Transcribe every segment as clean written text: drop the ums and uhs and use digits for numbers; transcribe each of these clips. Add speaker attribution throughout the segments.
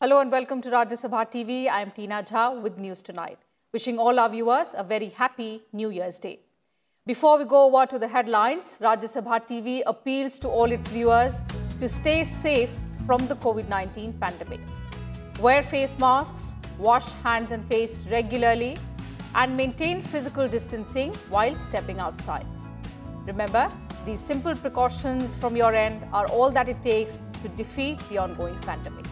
Speaker 1: Hello and welcome to RajyaSabhaTV. I am Tina Jha with News Tonight. Wishing all our viewers a very happy New Year's Day. Before we go over to the headlines, RajyaSabhaTV appeals to all its viewers to stay safe from the COVID-19 pandemic. Wear face masks, wash hands and face regularly, and maintain physical distancing while stepping outside. Remember, these simple precautions from your end are all that it takes to defeat the ongoing pandemic.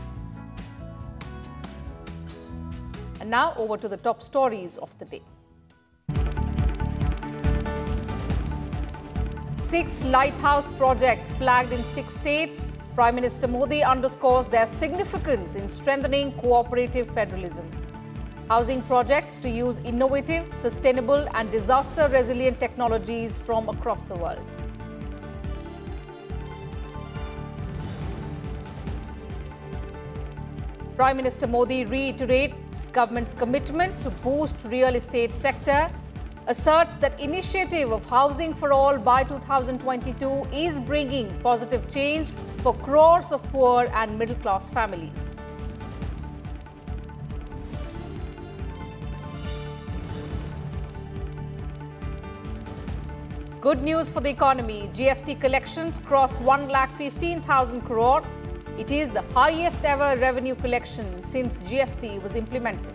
Speaker 1: And now over to the top stories of the day. 6 lighthouse projects flagged in 6 states. Prime Minister Modi underscores their significance in strengthening cooperative federalism. Housing projects to use innovative, sustainable and disaster-resilient technologies from across the world. Prime Minister Modi reiterates government's commitment to boost real estate sector, asserts that initiative of Housing for All by 2022 is bringing positive change for crores of poor and middle-class families. Good news for the economy. GST collections cross 1,15,000 crore. It is the highest ever revenue collection since GST was implemented.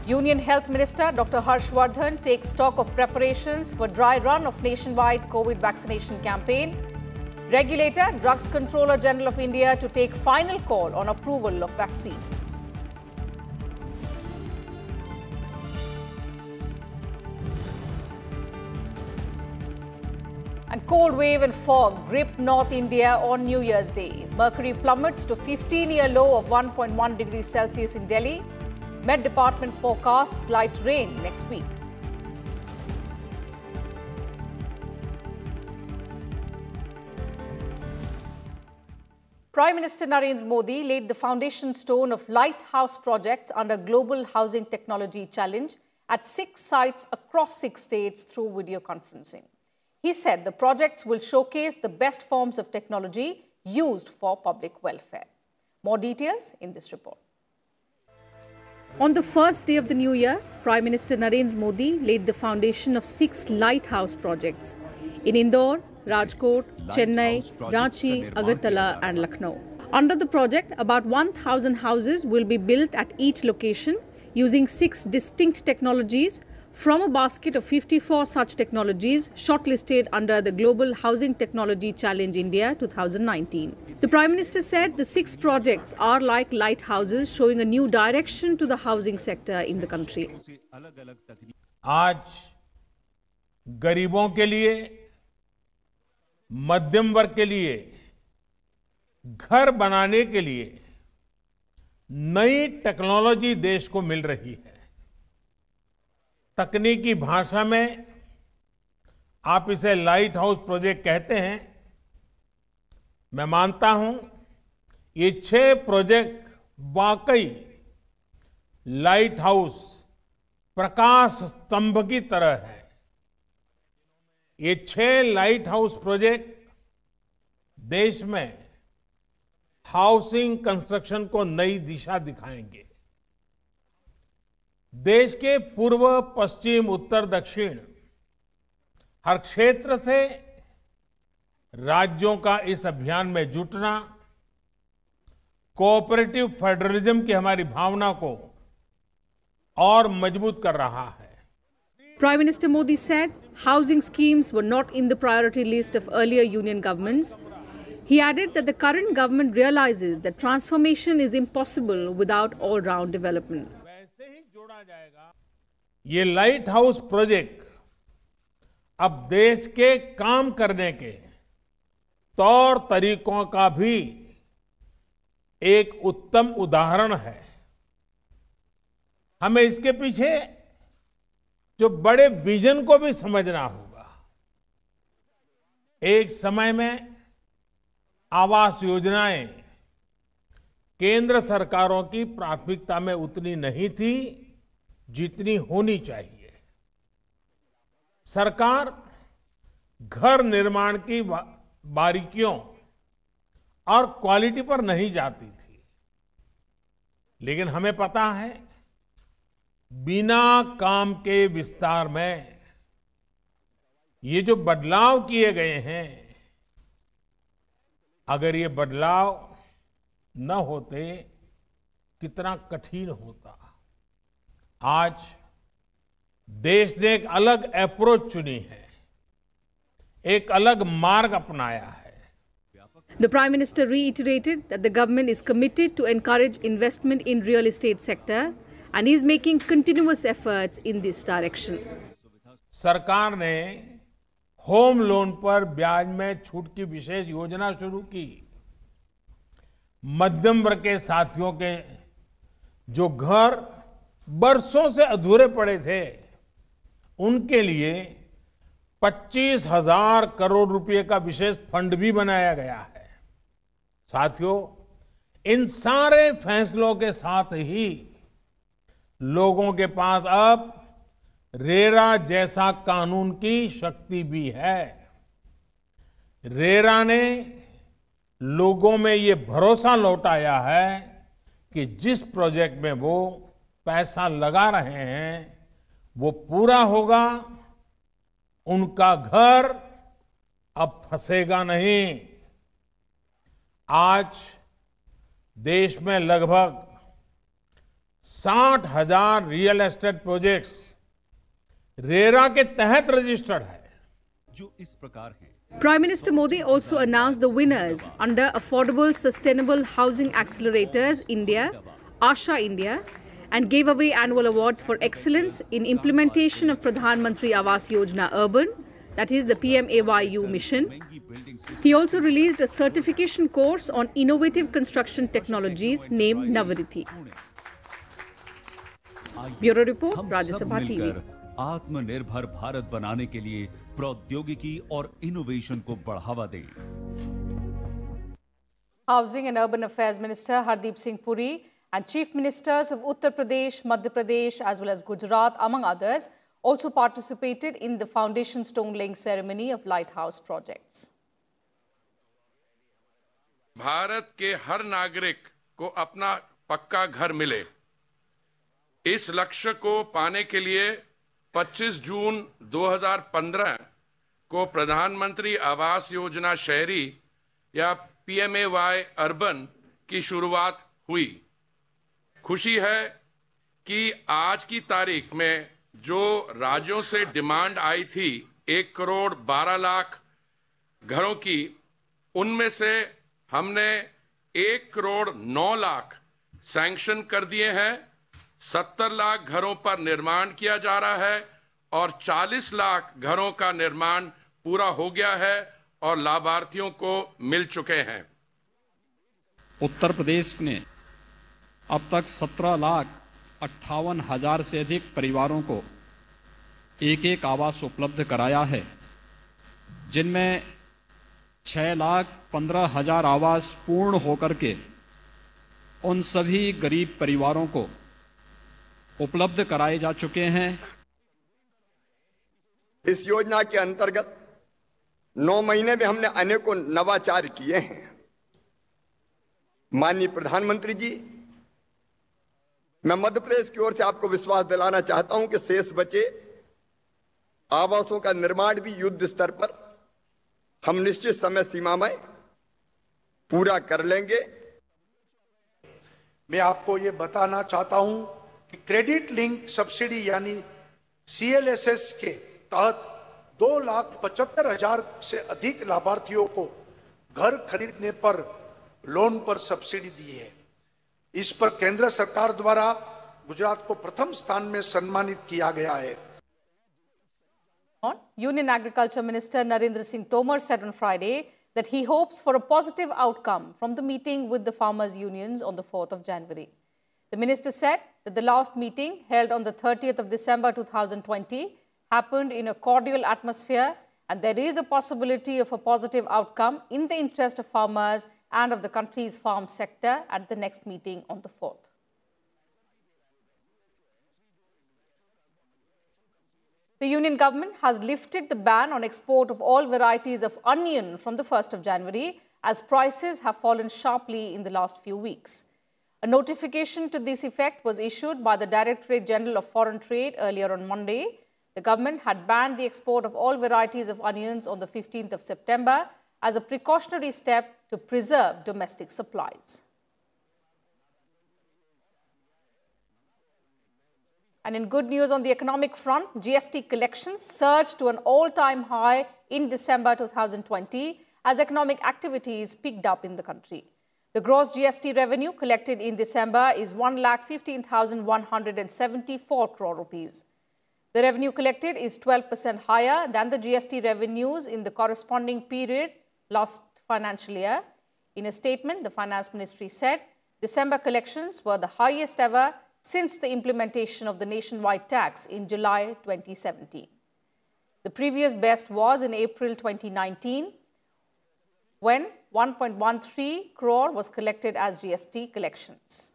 Speaker 1: Union Health Minister Dr. Harshvardhan takes stock of preparations for dry run of nationwide COVID vaccination campaign. Regulator, Drugs Controller General of India to take final call on approval of vaccine. And cold wave and fog gripped North India on New Year's Day. Mercury plummets to 15-year low of 1.1 degrees Celsius in Delhi. Met Department forecasts light rain next week. Prime Minister Narendra Modi laid the foundation stone of lighthouse projects under Global Housing Technology Challenge at 6 sites across 6 states through video conferencing. He said the projects will showcase the best forms of technology used for public welfare. More details in this report. On the first day of the new year, Prime Minister Narendra Modi laid the foundation of 6 lighthouse projects in Indore, Rajkot, Chennai, Ranchi, Agartala and Lucknow. Under the project, about 1,000 houses will be built at each location using 6 distinct technologies from a basket of 54 such technologies shortlisted under the Global Housing Technology Challenge India 2019. The Prime Minister said the 6 projects are like lighthouses showing a new direction to the housing sector in the country.
Speaker 2: आज गरीबों के लिए, मध्यम वर्ग के लिए, घर बनाने के लिए नई टेक्नोलॉजी देश को मिल रही है। तकनीकी भाषा में आप इसे लाइट हाउस प्रोजेक्ट कहते हैं। मैं मानता हूं ये 6 प्रोजेक्ट वाकई लाइट हाउस प्रकाश स्तंभ की तरह है। ये 6 लाइट हाउस प्रोजेक्ट देश में हाउसिंग कंस्ट्रक्शन को नई दिशा दिखाएंगे। देश के पूर्व, पश्चिम, उत्तर, दक्षिण हर क्षेत्र से राज्यों का इस अभियान में जुटना कोऑपरेटिव फेडरलिज्म की हमारी भावना को और मजबूत कर रहा है।
Speaker 1: Prime Minister Modi said housing schemes were not in the priority list of earlier union governments. He added that the current government realizes that transformation is impossible without all-round development.
Speaker 2: ये light house project अब देश के काम करने के तौर तरीकों का भी एक उत्तम उदाहरण है। हमें इसके पीछे जो बड़े विजन को भी समझना होगा। एक समय में आवास योजनाएं केंद्र सरकारों की प्राथमिकता में उतनी नहीं थी जितनी होनी चाहिए। सरकार घर निर्माण की बारीकियों और क्वालिटी पर नहीं जाती थी, लेकिन हमें पता है बिना काम के विस्तार में ये जो बदलाव किए गए हैं, अगर ये बदलाव न होते कितना कठिन होता। आज देश ने एक अलग अप्रोच चुनी है, एक अलग मार्ग अपनाया है।
Speaker 1: The Prime Minister reiterated that the government is committed to encourage investment in real estate sector and is making continuous efforts in this direction.
Speaker 2: सरकार ने होम लोन पर ब्याज में छूट की विशेष योजना शुरू की। मध्यम वर्ग के साथियों के जो घर बरसों से अधूरे पड़े थे, उनके लिए 25,000 करोड़ रुपए का विशेष फंड भी बनाया गया है। साथियों, इन सारे फैसलों के साथ ही लोगों के पास अब रेरा जैसा कानून की शक्ति भी है। रेरा ने लोगों में ये भरोसा लौटाया है कि जिस प्रोजेक्ट में वो पैसा लगा रहे हैं वो पूरा होगा, उनका घर अब फंसेगा नहीं। आज देश में लगभग 60,000 रियल एस्टेट प्रोजेक्ट्स रेरा के तहत रजिस्टर्ड है,
Speaker 3: जो इस प्रकार हैं।
Speaker 1: Prime Minister Modi also announced the winners under Affordable Sustainable Housing Accelerators India, Asha India, and gave away annual awards for excellence in implementation of Pradhan Mantri Awas Yojana Urban, that is the PMAYU mission. He also released a certification course on innovative construction technologies named Navariti. Bureau Report, RajyaSabhaTV.
Speaker 3: आत्मनिर्भर भारत बनाने के लिए प्रौद्योगिकी और innovation को बढ़ावा दें।
Speaker 1: Housing and Urban Affairs Minister Hardeep Singh Puri and Chief Ministers of Uttar Pradesh, Madhya Pradesh as well as Gujarat, among others, also participated in the foundation stone laying ceremony of lighthouse projects.
Speaker 4: Bharat के हर नागरिक को अपना पक्का घर मिले, इस लक्ष्य को पाने के लिए 25 जून 2015 को प्रधानमंत्री आवास योजना शहरी या PMAY अर्बन की शुरुआत हुई। खुशी है कि आज की तारीख में जो राज्यों से डिमांड आई थी 1 करोड़ 12 लाख घरों की, उनमें से हमने 1 करोड़ 9 लाख सैंक्शन कर दिए हैं। 70 लाख घरों पर निर्माण किया जा रहा है और 40 लाख घरों का निर्माण पूरा हो गया है और लाभार्थियों को मिल चुके हैं।
Speaker 5: उत्तर प्रदेश ने अब तक 17,58,000 से अधिक परिवारों को एक आवास उपलब्ध कराया है, जिनमें 6,15,000 आवास पूर्ण होकर के उन सभी गरीब परिवारों को उपलब्ध कराए जा चुके हैं।
Speaker 6: इस योजना के अंतर्गत 9 महीने में हमने अनेकों नवाचार किए हैं। माननीय प्रधानमंत्री जी, मैं मध्य प्रदेश की ओर से आपको विश्वास दिलाना चाहता हूं कि शेष बचे आवासों का निर्माण भी युद्ध स्तर पर हम निश्चित समय सीमा में पूरा कर लेंगे।
Speaker 7: मैं आपको ये बताना चाहता हूं कि क्रेडिट लिंक सब्सिडी यानी CLSS के तहत 2,75,000 से अधिक लाभार्थियों को घर खरीदने पर लोन पर सब्सिडी दी है। इस पर केंद्र सरकार द्वारा गुजरात को प्रथम स्थान में सम्मानित किया गया है।
Speaker 1: Union Agriculture Minister Narendra Singh Tomar said on Friday that he hopes for a positive outcome from the meeting with the farmers' unions on the 4th of January. The minister said that the last meeting, held on the 30th of December 2020, happened in a cordial atmosphere and there is a possibility of a positive outcome in the interest of farmers and of the country's farm sector at the next meeting on the 4th. The Union government has lifted the ban on export of all varieties of onion from the 1st of January as prices have fallen sharply in the last few weeks. A notification to this effect was issued by the Directorate General of Foreign Trade earlier on Monday. The government had banned the export of all varieties of onions on the 15th of September as a precautionary step to preserve domestic supplies. And in good news on the economic front, GST collections surged to an all-time high in December 2020 as economic activities picked up in the country. The gross GST revenue collected in December is 1,15,174 crore rupees. The revenue collected is 12% higher than the GST revenues in the corresponding period last financial year. In a statement, the Finance Ministry said December collections were the highest ever since the implementation of the nationwide tax in July 2017. The previous best was in April 2019, when 1.13 crore was collected as GST collections.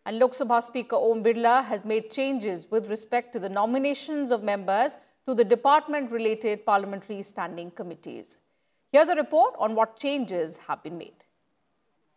Speaker 1: And Lok Sabha Speaker Om Birla has made changes with respect to the nominations of members to the department-related parliamentary standing committees. Here's a report on what changes have been made.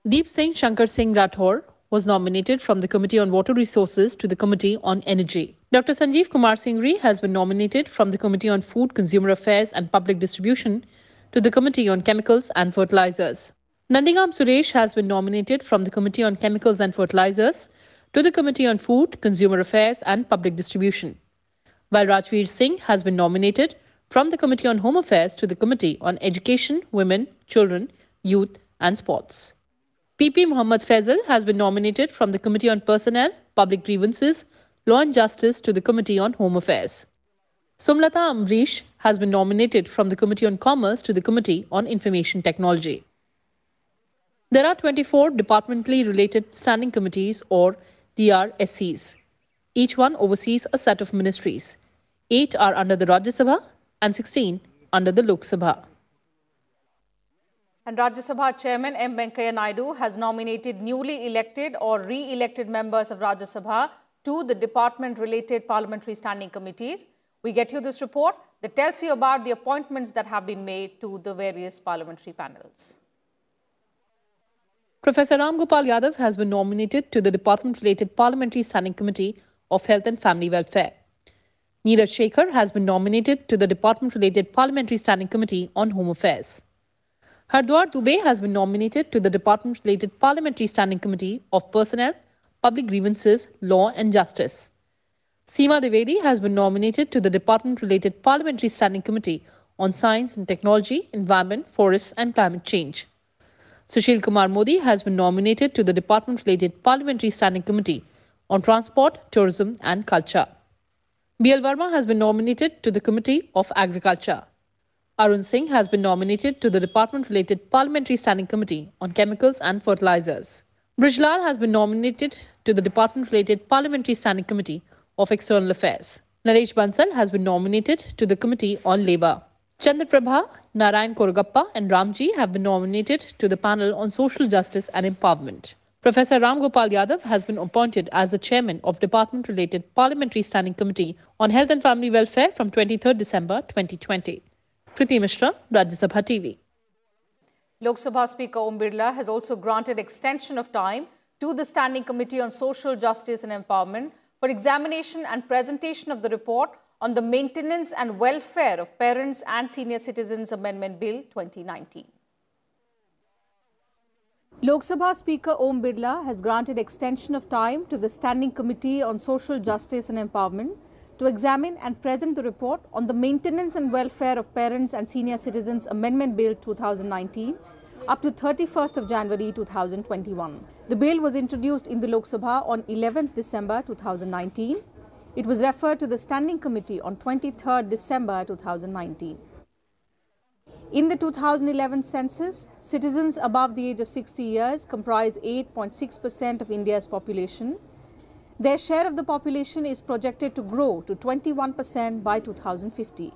Speaker 8: Deep Singh Shankar Singh Rathore was nominated from the Committee on Water Resources to the Committee on Energy. Dr. Sanjeev Kumar Singhri has been nominated from the Committee on Food, Consumer Affairs and Public Distribution to the Committee on Chemicals and Fertilizers. Nandingam Suresh has been nominated from the Committee on Chemicals and Fertilizers to the Committee on Food, Consumer Affairs and Public Distribution, while Rajveer Singh has been nominated from the Committee on Home Affairs to the Committee on Education, Women, Children, Youth and Sports. PP Muhammad Faisal has been nominated from the Committee on Personnel, Public Grievances, Law and Justice to the Committee on Home Affairs. Sumlata Amrish has been nominated from the Committee on Commerce to the Committee on Information Technology. There are 24 departmentally related standing committees or DRSCs. Each one oversees a set of ministries. 8 are under the Rajya Sabha and 16 under the Lok Sabha.
Speaker 1: And Rajya Sabha Chairman M. Venkaiah Naidu has nominated newly elected or re-elected members of Rajya Sabha to the department-related parliamentary standing committees. We get you this report that tells you about the appointments that have been made to the various parliamentary panels.
Speaker 8: Professor Ram Gopal Yadav has been nominated to the department-related parliamentary standing committee of Health and Family Welfare. Neeraj Shekhar has been nominated to the department-related parliamentary standing committee on Home Affairs. Hardwar Dubey has been nominated to the department-related parliamentary standing committee of Personnel, Public Grievances, Law and Justice. Seema Devedi has been nominated to the department-related parliamentary standing committee on Science and Technology, Environment, Forests and Climate Change. Sushil Kumar Modi has been nominated to the department-related parliamentary standing committee on Transport, Tourism and Culture. B.L. Verma has been nominated to the Committee of Agriculture. Arun Singh has been nominated to the department-related parliamentary standing committee on Chemicals and Fertilizers. Brijlal has been nominated to the department-related parliamentary standing committee of External Affairs. Naresh Bansal has been nominated to the Committee on Labour. Chandraprabha, Narayan Koragappa and Ramji have been nominated to the panel on Social Justice and Empowerment. Professor Ram Gopal Yadav has been appointed as the chairman of department-related parliamentary standing committee on Health and Family Welfare from 23rd December 2020. Kriti Mishra, RajyaSabhaTV.
Speaker 1: Lok Sabha Speaker Om Birla has also granted extension of time to the Standing Committee on Social Justice and Empowerment for examination and presentation of the report on the Maintenance and Welfare of Parents and Senior Citizens Amendment Bill 2019. Lok Sabha Speaker Om Birla has granted extension of time to the Standing Committee on Social Justice and Empowerment to examine and present the report on the Maintenance and Welfare of Parents and Senior Citizens Amendment Bill 2019 up to 31st of January 2021. The bill was introduced in the Lok Sabha on 11th December 2019. It was referred to the Standing Committee on 23rd December 2019. In the 2011 census, citizens above the age of 60 years comprise 8.6% of India's population. Their share of the population is projected to grow to 21% by 2050.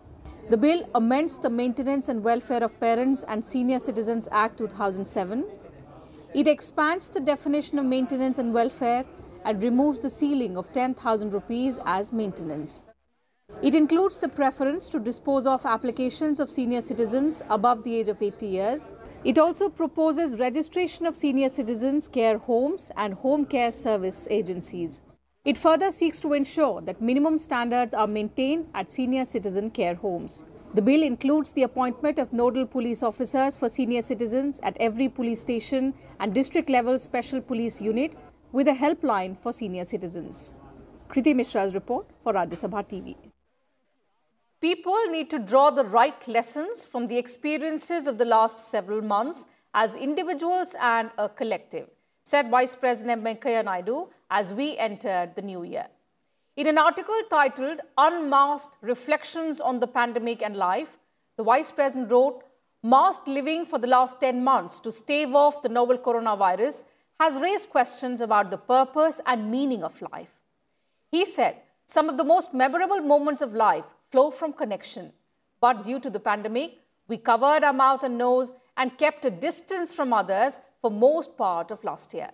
Speaker 1: The bill amends the Maintenance and Welfare of Parents and Senior Citizens Act 2007. It expands the definition of maintenance and welfare and removes the ceiling of 10,000 rupees as maintenance. It includes the preference to dispose of applications of senior citizens above the age of 80 years. It also proposes registration of senior citizens care homes and home care service agencies. It further seeks to ensure that minimum standards are maintained at senior citizen care homes. The bill includes the appointment of nodal police officers for senior citizens at every police station and district-level special police unit with a helpline for senior citizens. Kriti Mishra's report for RajyaSabhaTV. People need to draw the right lessons from the experiences of the last several months as individuals and a collective, said Vice President Venkaiah Naidu as we entered the new year. In an article titled Unmasked Reflections on the Pandemic and Life, the Vice President wrote, "Masked living for the last 10 months to stave off the novel coronavirus has raised questions about the purpose and meaning of life." He said, "Some of the most memorable moments of life flow from connection, but due to the pandemic, we covered our mouth and nose and kept a distance from others for most part of last year."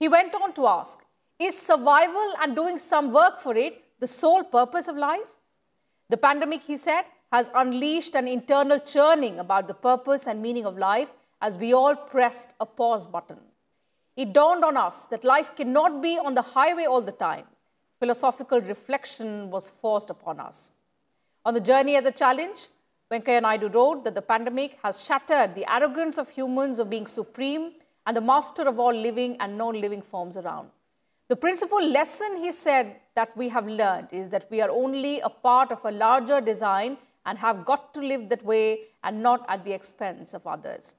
Speaker 1: He went on to ask, is survival and doing some work for it the sole purpose of life? The pandemic, he said, has unleashed an internal churning about the purpose and meaning of life as we all pressed a pause button. It dawned on us that life cannot be on the highway all the time. Philosophical reflection was forced upon us. On the journey as a challenge, Venkaiah Naidu wrote that the pandemic has shattered the arrogance of humans of being supreme and the master of all living and non-living forms around. The principal lesson, he said, that we have learned is that we are only a part of a larger design and have got to live that way and not at the expense of others.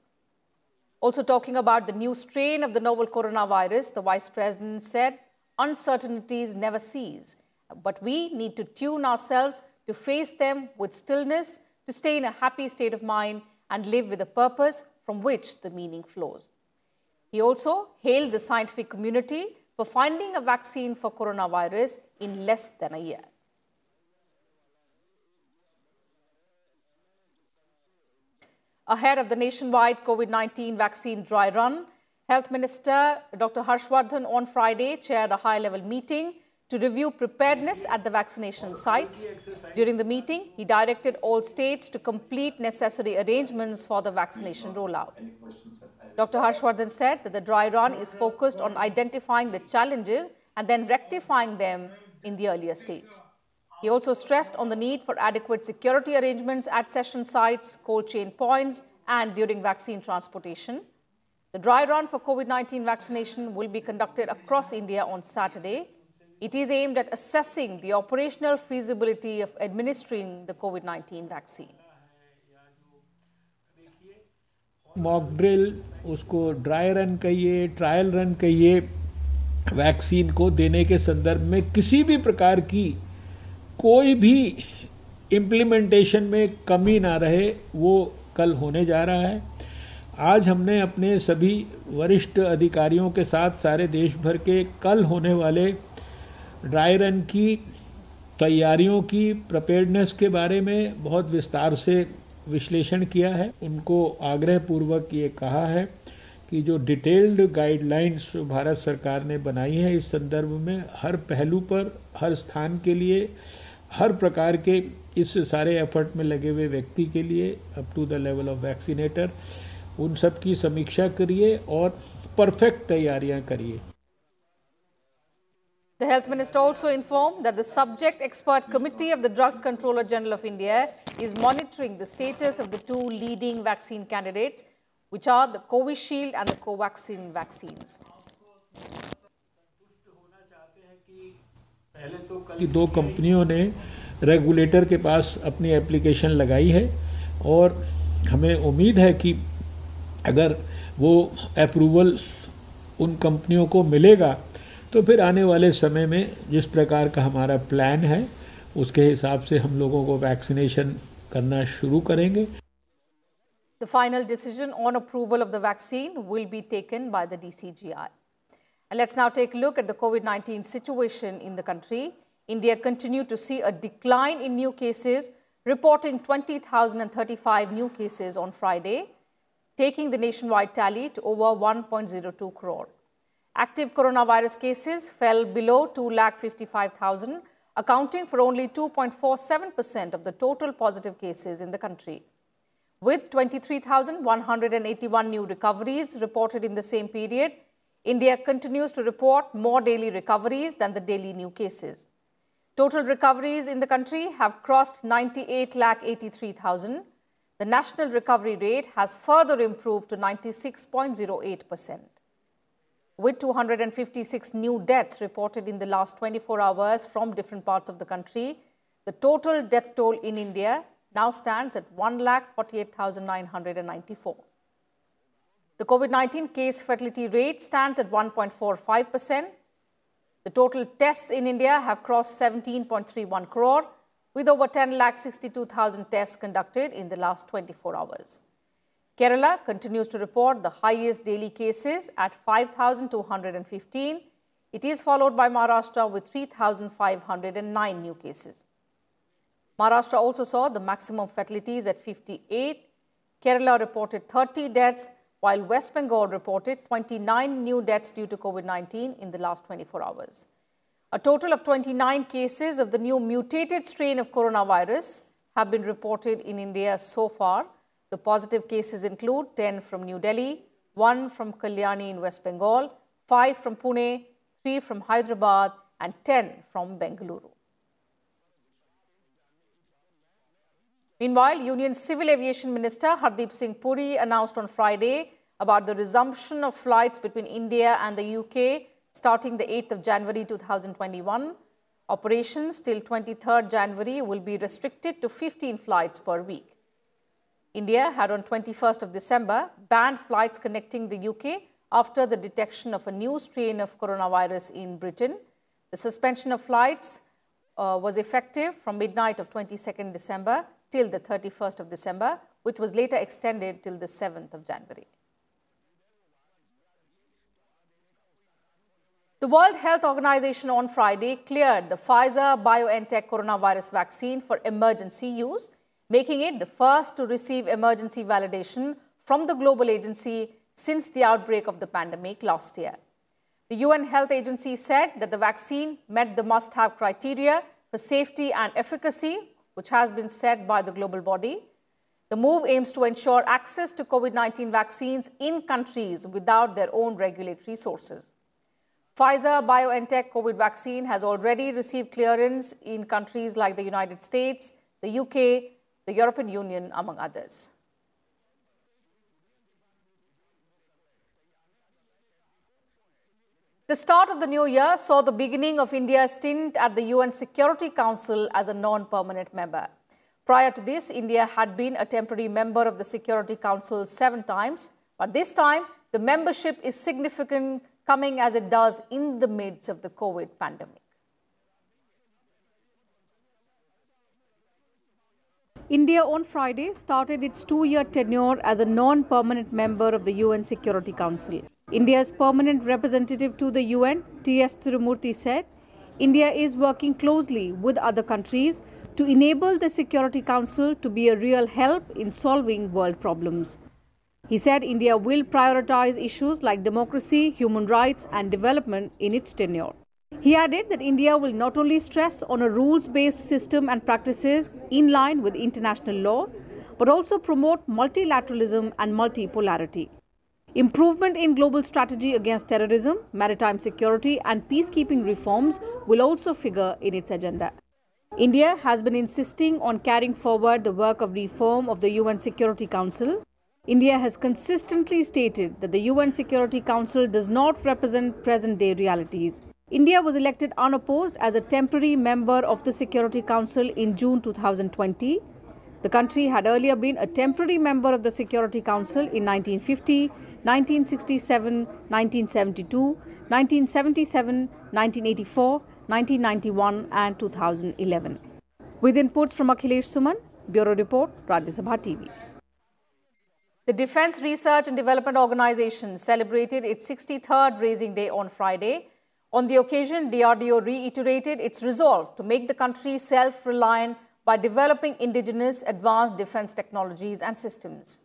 Speaker 1: Also talking about the new strain of the novel coronavirus, the Vice President said, uncertainties never cease, but we need to tune ourselves to face them with stillness, to stay in a happy state of mind and live with a purpose from which the meaning flows. He also hailed the scientific community for finding a vaccine for coronavirus in less than a year. Ahead of the nationwide COVID-19 vaccine dry run, Health Minister Dr. Harshvardhan on Friday chaired a high-level meeting to review preparedness at the vaccination sites. During the meeting, he directed all states to complete necessary arrangements for the vaccination rollout. Dr. Harshvardhan said that the dry run is focused on identifying the challenges and then rectifying them in the earlier stage. He also stressed on the need for adequate security arrangements at session sites, cold chain points, and during vaccine transportation. The dry run for COVID-19 vaccination will be conducted across India on Saturday. It is aimed at assessing the operational feasibility of administering the COVID-19 vaccine.
Speaker 9: Mock drill, उसको dry run कहिए, trial run कहिए, vaccine को देने के संदर्भ में किसी भी प्रकार की कोई भी इम्प्लीमेंटेशन में कमी ना रहे, वो कल होने जा रहा है। आज हमने अपने सभी वरिष्ठ अधिकारियों के साथ सारे देश भर के कल होने वाले ड्राई रन की तैयारियों की प्रिपेयर्डनेस के बारे में बहुत विस्तार से विश्लेषण किया है। उनको आग्रह पूर्वक ये कहा है कि जो डिटेल्ड गाइडलाइंस भारत सरकार ने बनाई है इस संदर्भ में हर पहलू पर, हर स्थान के लिए, हर प्रकार के इस सारे एफर्ट में लगे हुए व्यक्ति के लिए up to the level of vaccinator, उन सब की समीक्षा करिए और परफेक्ट तैयारियां करिए।
Speaker 1: The Health Minister also informed that the Subject Expert Committee of the Drugs Controller General of India is monitoring the status of the two leading vaccine candidates, which are the Covishield and the Covaxin vaccines.
Speaker 9: कि दो कंपनियों ने regulator के पास अपनी application लगाई है और हमें उम्मीद है कि अगर वो अप्रूवल उन कंपनियों को मिलेगा तो फिर आने वाले समय में जिस प्रकार का हमारा प्लान है उसके हिसाब से हम लोगों को वैक्सीनेशन करना शुरू करेंगे।
Speaker 1: The final decision on approval of the vaccine will be taken by the DCGI. And let's now take a look at the COVID-19 situation in the country. India continued to see a decline in new cases, reporting 20,035 new cases on Friday, taking the nationwide tally to over 1.02 crore. Active coronavirus cases fell below 2,55,000, accounting for only 2.47% of the total positive cases in the country. With 23,181 new recoveries reported in the same period, India continues to report more daily recoveries than the daily new cases. Total recoveries in the country have crossed 98,83,000. The national recovery rate has further improved to 96.08%. With 256 new deaths reported in the last 24 hours from different parts of the country, the total death toll in India now stands at 1,48,994. The COVID-19 case fatality rate stands at 1.45%. The total tests in India have crossed 17.31 crore, with over 10,62,000 tests conducted in the last 24 hours. Kerala continues to report the highest daily cases at 5,215. It is followed by Maharashtra with 3,509 new cases. Maharashtra also saw the maximum fatalities at 58. Kerala reported 30 deaths, while West Bengal reported 29 new deaths due to COVID-19 in the last 24 hours. A total of 29 cases of the new mutated strain of coronavirus have been reported in India so far. The positive cases include 10 from New Delhi, 1 from Kalyani in West Bengal, 5 from Pune, 3 from Hyderabad, and 10 from Bengaluru. Meanwhile, Union Civil Aviation Minister Hardeep Singh Puri announced on Friday about the resumption of flights between India and the UK starting the 8th of January 2021. Operations till 23rd January will be restricted to 15 flights per week. India had on 21st of December banned flights connecting the UK after the detection of a new strain of coronavirus in Britain. The suspension of flights was effective from midnight of 22nd December till the 31st of December, which was later extended till the 7th of January. The World Health Organization on Friday cleared the Pfizer-BioNTech coronavirus vaccine for emergency use, making it the first to receive emergency validation from the global agency since the outbreak of the pandemic last year. The UN Health Agency said that the vaccine met the must-have criteria for safety and efficacy, which has been set by the global body. The move aims to ensure access to COVID-19 vaccines in countries without their own regulatory sources. Pfizer-BioNTech COVID vaccine has already received clearance in countries like the United States, the UK, the European Union, among others. The start of the new year saw the beginning of India's stint at the UN Security Council as a non-permanent member. Prior to this, India had been a temporary member of the Security Council 7 times, but this time the membership is significant, coming as it does in the midst of the COVID pandemic. India on Friday started its 2-year tenure as a non-permanent member of the UN Security Council. India's permanent representative to the UN, T.S. Tirumurti, said, India is working closely with other countries to enable the Security Council to be a real help in solving world problems. He said India will prioritize issues like democracy, human rights and development in its tenure. He added that India will not only stress on a rules-based system and practices in line with international law, but also promote multilateralism and multipolarity. Improvement in global strategy against terrorism, maritime security and peacekeeping reforms will also figure in its agenda. India has been insisting on carrying forward the work of reform of the UN Security Council. India has consistently stated that the UN Security Council does not represent present-day realities. India was elected unopposed as a temporary member of the Security Council in June 2020. The country had earlier been a temporary member of the Security Council in 1950, 1967, 1972, 1977, 1984, 1991 and 2011. With inputs from Akhilesh Suman, Bureau Report, RajyaSabhaTV. The Defence Research and Development Organization celebrated its 63rd Raising Day on Friday. On the occasion, DRDO reiterated its resolve to make the country self-reliant by developing indigenous advanced defence technologies and systems.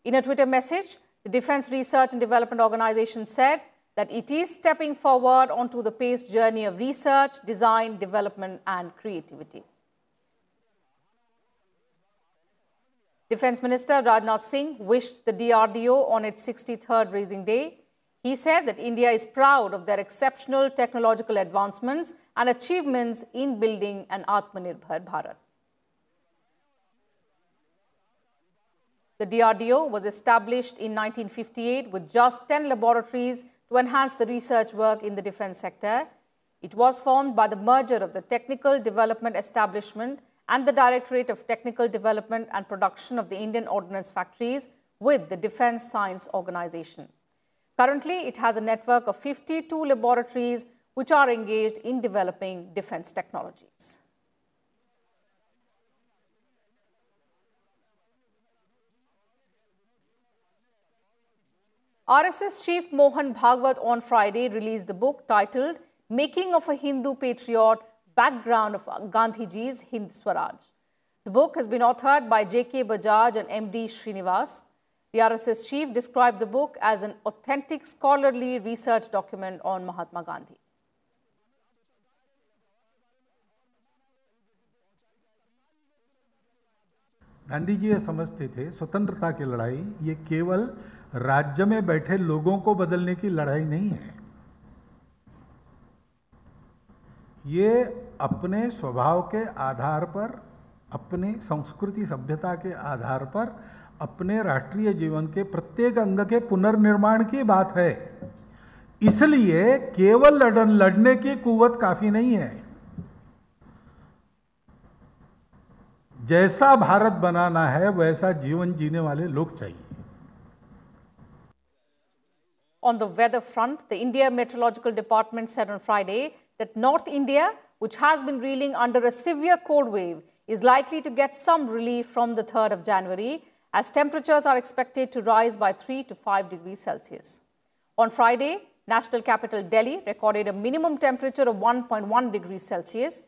Speaker 1: In a Twitter message, the Defence Research and Development Organization said that it is stepping forward onto the paced journey of research, design, development, and creativity. Defence Minister Rajnath Singh wished the DRDO on its 63rd Raising Day. He said that India is proud of their exceptional technological advancements and achievements in building an Atmanirbhar Bharat. The DRDO was established in 1958 with just 10 laboratories to enhance the research work in the defence sector. It was formed by the merger of the Technical Development Establishment and the Directorate of Technical Development and Production of the Indian Ordnance Factories with the Defence Science Organisation. Currently, it has a network of 52 laboratories which are engaged in developing defence technologies. RSS Chief Mohan Bhagwat on Friday released the book titled Making of a Hindu Patriot, Background of Gandhiji's Hind Swaraj. The book has been authored by J.K. Bajaj and M.D. Srinivas. The RSS chief described the book as an authentic scholarly research document on Mahatma Gandhi.
Speaker 10: Gandhi ji ये समझते थे स्वतंत्रता की लड़ाई ये केवल राज्य में बैठे लोगों को बदलने की लड़ाई नहीं है, ये अपने स्वभाव के आधार पर, अपनी संस्कृति सभ्यता के आधार पर, अपने राष्ट्रीय जीवन के प्रत्येक अंग के पुनर्निर्माण की बात है। इसलिए केवल लड़ने की कुव्वत काफी नहीं है। जैसा भारत बनाना है वैसा जीवन जीने वाले लोग चाहिए।
Speaker 1: On the weather front, the India Meteorological Department said on Friday that North India, which has been reeling under a severe cold wave, is likely to get some relief from the 3rd of January, as temperatures are expected to rise by 3 to 5 degrees Celsius. On Friday, national capital Delhi recorded a minimum temperature of 1.1 degrees Celsius.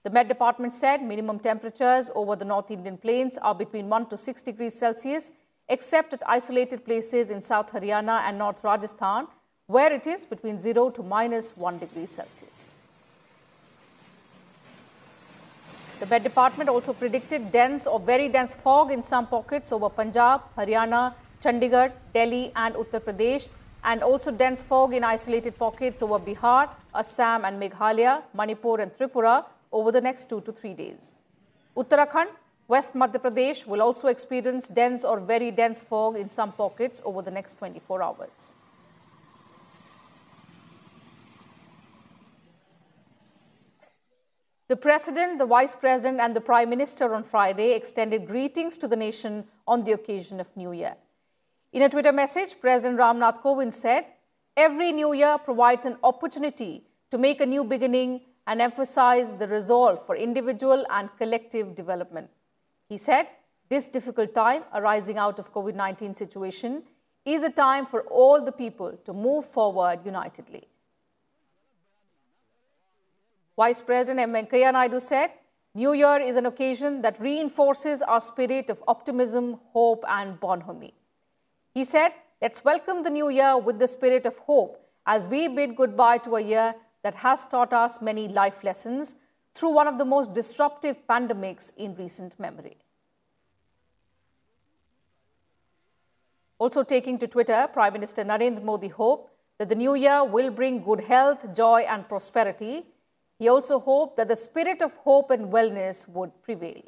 Speaker 1: The Met Department said minimum temperatures over the North Indian plains are between 1 to 6 degrees Celsius, except at isolated places in South Haryana and North Rajasthan, where it is between 0 to -1 degree Celsius. The Met Department also predicted dense or very dense fog in some pockets over Punjab, Haryana, Chandigarh, Delhi and Uttar Pradesh, and also dense fog in isolated pockets over Bihar, Assam and Meghalaya, Manipur and Tripura over the next 2 to 3 days. Uttarakhand, West Madhya Pradesh will also experience dense or very dense fog in some pockets over the next 24 hours. The President, the Vice President and the Prime Minister on Friday extended greetings to the nation on the occasion of New Year. In a Twitter message, President Ramnath Kovind said, "Every New Year provides an opportunity to make a new beginning and emphasize the resolve for individual and collective development." He said, "This difficult time arising out of COVID-19 situation is a time for all the people to move forward unitedly." Vice President M. Venkaiah Naidu said, "New Year is an occasion that reinforces our spirit of optimism, hope and bonhomie." He said, "Let's welcome the new year with the spirit of hope as we bid goodbye to a year that has taught us many life lessons through one of the most disruptive pandemics in recent memory." Also taking to Twitter, Prime Minister Narendra Modi hoped that the new year will bring good health, joy and prosperity. He also hoped that the spirit of hope and wellness would prevail.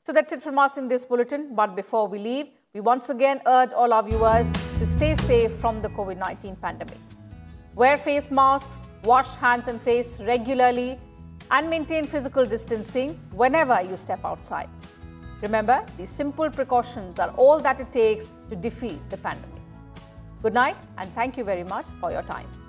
Speaker 1: So that's it from us in this bulletin. But before we leave, we once again urge all our viewers to stay safe from the COVID-19 pandemic. Wear face masks, wash hands and face regularly, and maintain physical distancing whenever you step outside. Remember, these simple precautions are all that it takes to defeat the pandemic. Good night, and thank you very much for your time.